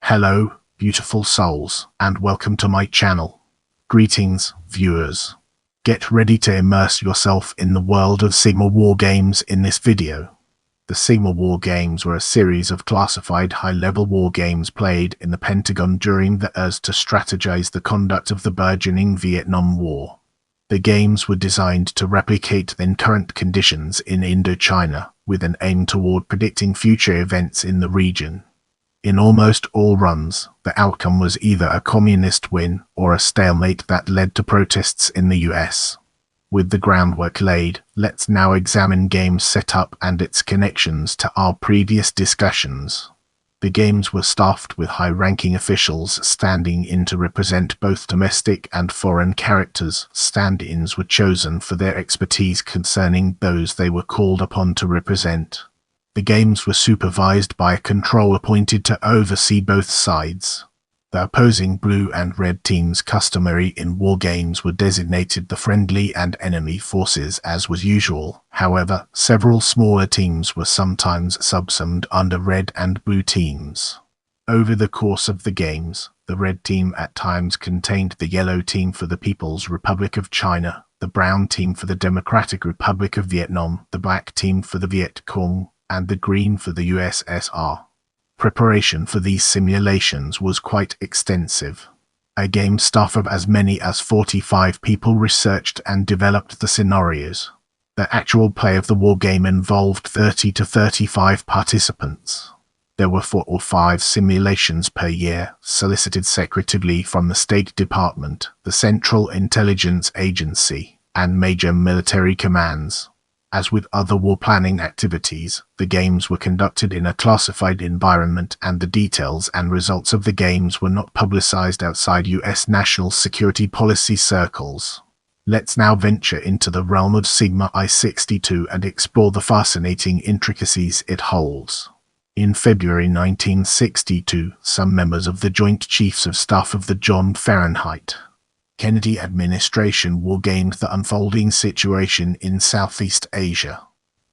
Hello, beautiful souls, and welcome to my channel. Greetings, viewers. Get ready to immerse yourself in the world of Sigma War Games in this video. The Sigma War Games were a series of classified high-level war games played in the Pentagon during the years to strategize the conduct of the burgeoning Vietnam War. The games were designed to replicate then current conditions in Indochina, with an aim toward predicting future events in the region. In almost all runs, the outcome was either a communist win or a stalemate that led to protests in the US. With the groundwork laid, let's now examine game's setup and its connections to our previous discussions. The games were staffed with high-ranking officials standing in to represent both domestic and foreign characters. Stand-ins were chosen for their expertise concerning those they were called upon to represent. The games were supervised by a control appointed to oversee both sides. The opposing blue and red teams customary in war games were designated the friendly and enemy forces as was usual. However, several smaller teams were sometimes subsumed under red and blue teams. Over the course of the games, the red team at times contained the yellow team for the People's Republic of China, the brown team for the Democratic Republic of Vietnam, the black team for the Viet Cong, and the green for the USSR. Preparation for these simulations was quite extensive. A game staff of as many as 45 people researched and developed the scenarios. The actual play of the war game involved 30 to 35 participants. There were 4 or 5 simulations per year, solicited secretively from the State Department, the Central Intelligence Agency, and major military commands. As with other war planning activities, the games were conducted in a classified environment and the details and results of the games were not publicized outside US national security policy circles. Let's now venture into the realm of Sigma I-62 and explore the fascinating intricacies it holds. In February 1962, some members of the Joint Chiefs of Staff of the John Fahrenheit Kennedy administration wargamed the unfolding situation in Southeast Asia.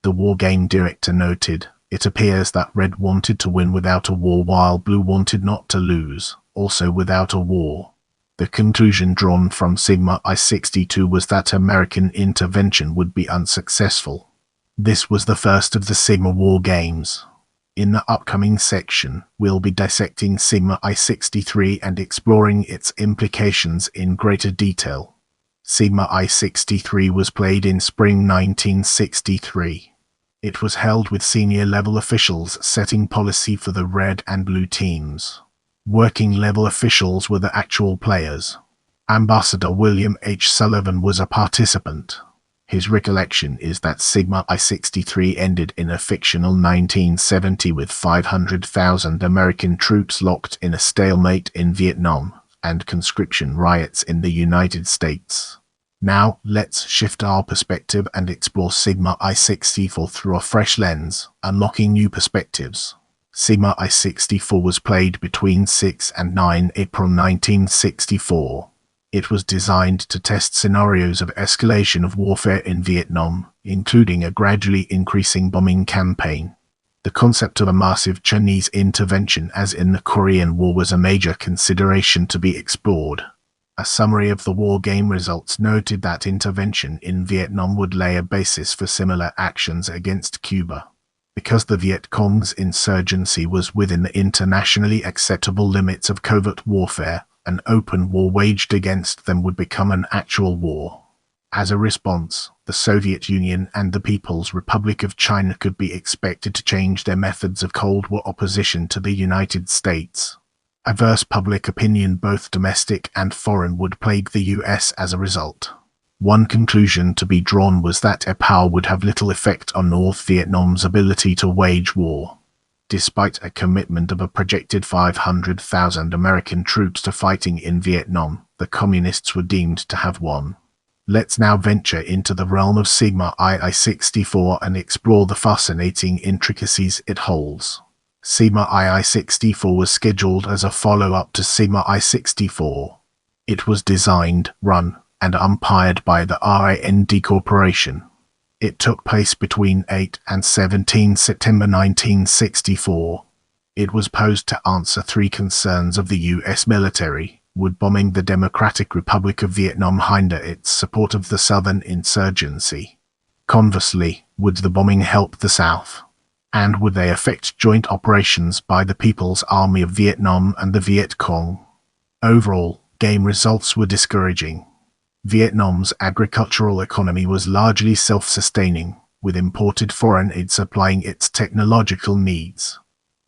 The wargame director noted, "It appears that Red wanted to win without a war while Blue wanted not to lose, also without a war." The conclusion drawn from Sigma I-62 was that American intervention would be unsuccessful. This was the first of the Sigma War Games. In the upcoming section, we'll be dissecting Sigma I-63 and exploring its implications in greater detail. Sigma I-63 was played in spring 1963. It was held with senior-level officials setting policy for the red and blue teams. Working-level officials were the actual players. Ambassador William H. Sullivan was a participant. His recollection is that Sigma I-63 ended in a fictional 1970 with 500,000 American troops locked in a stalemate in Vietnam, and conscription riots in the United States. Now, let's shift our perspective and explore Sigma I-64 through a fresh lens, unlocking new perspectives. Sigma I-64 was played between 6 and 9 April 1964. It was designed to test scenarios of escalation of warfare in Vietnam, including a gradually increasing bombing campaign. The concept of a massive Chinese intervention as in the Korean War was a major consideration to be explored. A summary of the war game results noted that intervention in Vietnam would lay a basis for similar actions against Cuba. Because the Viet Cong's insurgency was within the internationally acceptable limits of covert warfare, an open war waged against them would become an actual war. As a response, the Soviet Union and the People's Republic of China could be expected to change their methods of Cold War opposition to the United States. Adverse public opinion, both domestic and foreign, would plague the US as a result. One conclusion to be drawn was that a power would have little effect on North Vietnam's ability to wage war. Despite a commitment of a projected 500,000 American troops to fighting in Vietnam, the Communists were deemed to have won. Let's now venture into the realm of Sigma I-64 and explore the fascinating intricacies it holds. Sigma I-64 was scheduled as a follow-up to Sigma I-64. It was designed, run, and umpired by the RAND Corporation. It took place between 8 and 17 September 1964. It was posed to answer three concerns of the U.S. military. Would bombing the Democratic Republic of Vietnam hinder its support of the Southern insurgency? Conversely, would the bombing help the South? And would they affect joint operations by the People's Army of Vietnam and the Viet Cong? Overall, game results were discouraging. Vietnam's agricultural economy was largely self-sustaining, with imported foreign aid supplying its technological needs.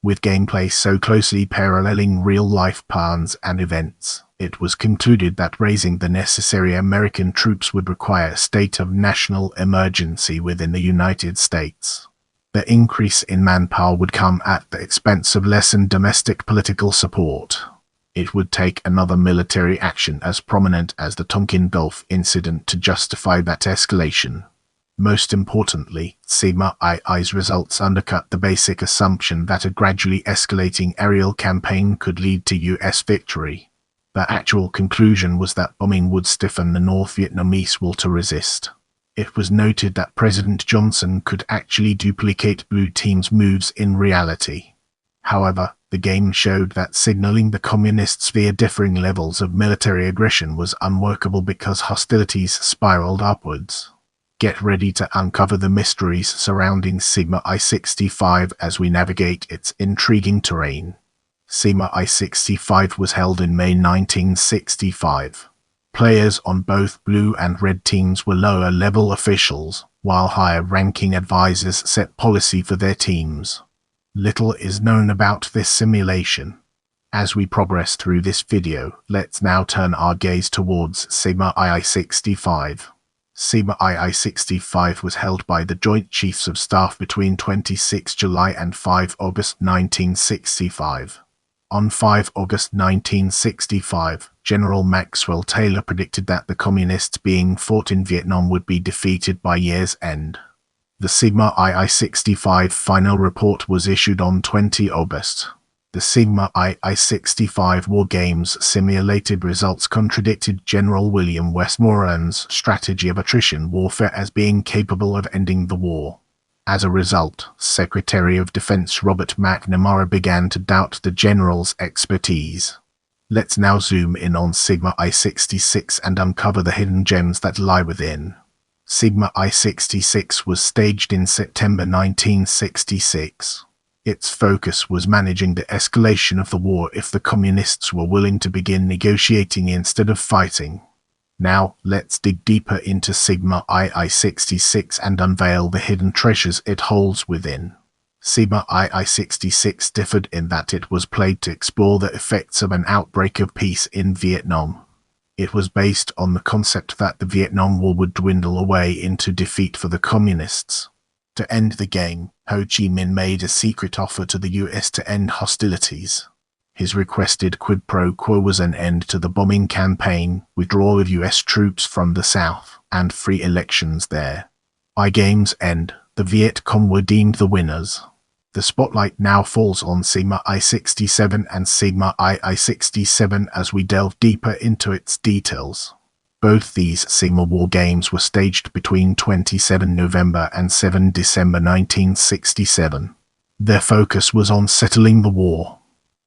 With gameplay so closely paralleling real-life plans and events, it was concluded that raising the necessary American troops would require a state of national emergency within the United States. The increase in manpower would come at the expense of lessened domestic political support. It would take another military action as prominent as the Tonkin Gulf incident to justify that escalation. Most importantly, Sigma II's results undercut the basic assumption that a gradually escalating aerial campaign could lead to U.S. victory. The actual conclusion was that bombing would stiffen the North Vietnamese will to resist. It was noted that President Johnson could actually duplicate Blue Team's moves in reality. However, the game showed that signaling the Communists via differing levels of military aggression was unworkable because hostilities spiraled upwards. Get ready to uncover the mysteries surrounding Sigma I-65 as we navigate its intriguing terrain. Sigma I-65 was held in May 1965. Players on both blue and red teams were lower-level officials, while higher-ranking advisors set policy for their teams. Little is known about this simulation. As we progress through this video, let's now turn our gaze towards Sigma II-65. Sigma II-65 was held by the Joint Chiefs of Staff between 26 July and 5 August 1965. On 5 August 1965, General Maxwell Taylor predicted that the Communists being fought in Vietnam would be defeated by year's end. The Sigma II-65 final report was issued on 20 August. The Sigma II-65 war games simulated results contradicted General William Westmoreland's strategy of attrition warfare as being capable of ending the war. As a result, Secretary of Defense Robert McNamara began to doubt the general's expertise. Let's now zoom in on Sigma I-66 and uncover the hidden gems that lie within. Sigma I-66 was staged in September 1966. Its focus was managing the escalation of the war if the Communists were willing to begin negotiating instead of fighting. Now, let's dig deeper into Sigma II-66 and unveil the hidden treasures it holds within. Sigma II-66 differed in that it was played to explore the effects of an outbreak of peace in Vietnam. It was based on the concept that the Vietnam War would dwindle away into defeat for the Communists. To end the game, Ho Chi Minh made a secret offer to the US to end hostilities. His requested quid pro quo was an end to the bombing campaign, withdrawal of US troops from the South, and free elections there. By game's end, the Viet Cong were deemed the winners. The spotlight now falls on Sigma I-67 and Sigma II-67 as we delve deeper into its details. Both these Sigma war games were staged between 27 November and 7 December 1967. Their focus was on settling the war.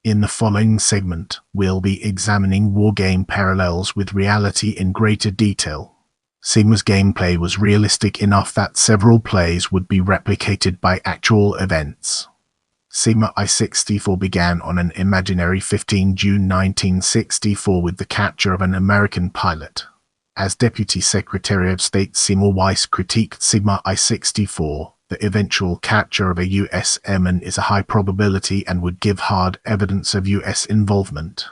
In the following segment, we'll be examining wargame parallels with reality in greater detail. Sigma's gameplay was realistic enough that several plays would be replicated by actual events. Sigma I-64 began on an imaginary 15 June 1964 with the capture of an American pilot. As Deputy Secretary of State Seymour Weiss critiqued Sigma I-64, the eventual capture of a U.S. airman is a high probability and would give hard evidence of U.S. involvement.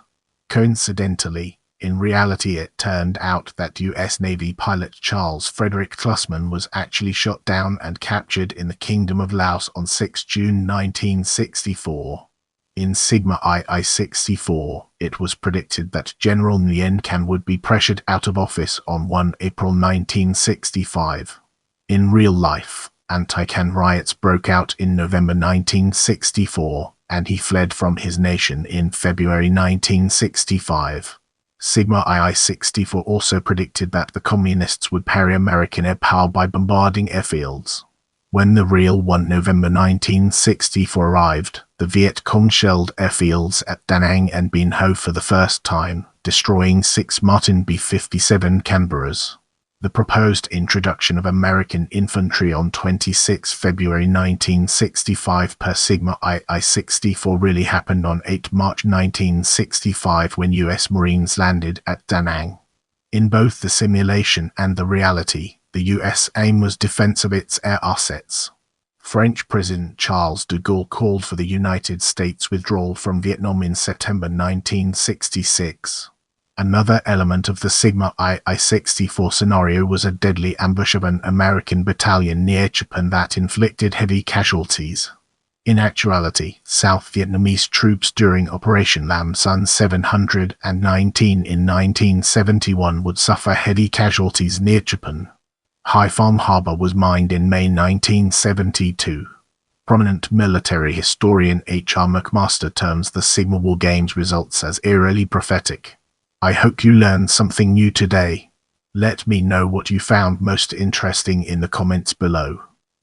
Coincidentally, in reality it turned out that U.S. Navy pilot Charles Frederick Klussman was actually shot down and captured in the Kingdom of Laos on 6 June 1964. In Sigma II-64, it was predicted that General Nguyen Can would be pressured out of office on 1 April 1965. In real life, anti-Can riots broke out in November 1964, and he fled from his nation in February 1965. Sigma II-64 also predicted that the Communists would parry American air power by bombarding airfields. When the real one, November 1964, arrived, the Viet Cong shelled airfields at Da Nang and Bien Ho for the first time, destroying 6 Martin B-57 Canberras. The proposed introduction of American infantry on 26 February 1965 per Sigma II-64 really happened on 8 March 1965 when US Marines landed at Da Nang. In both the simulation and the reality, the US aim was defense of its air assets. French President Charles de Gaulle called for the United States' withdrawal from Vietnam in September 1966. Another element of the Sigma II-64 scenario was a deadly ambush of an American battalion near Japan that inflicted heavy casualties. In actuality, South Vietnamese troops during Operation Lam Son 719 in 1971 would suffer heavy casualties near Japan. Haiphong Harbor was mined in May 1972. Prominent military historian H.R. McMaster terms the Sigma War Games results as eerily prophetic. I hope you learned something new today. Let me know what you found most interesting in the comments below.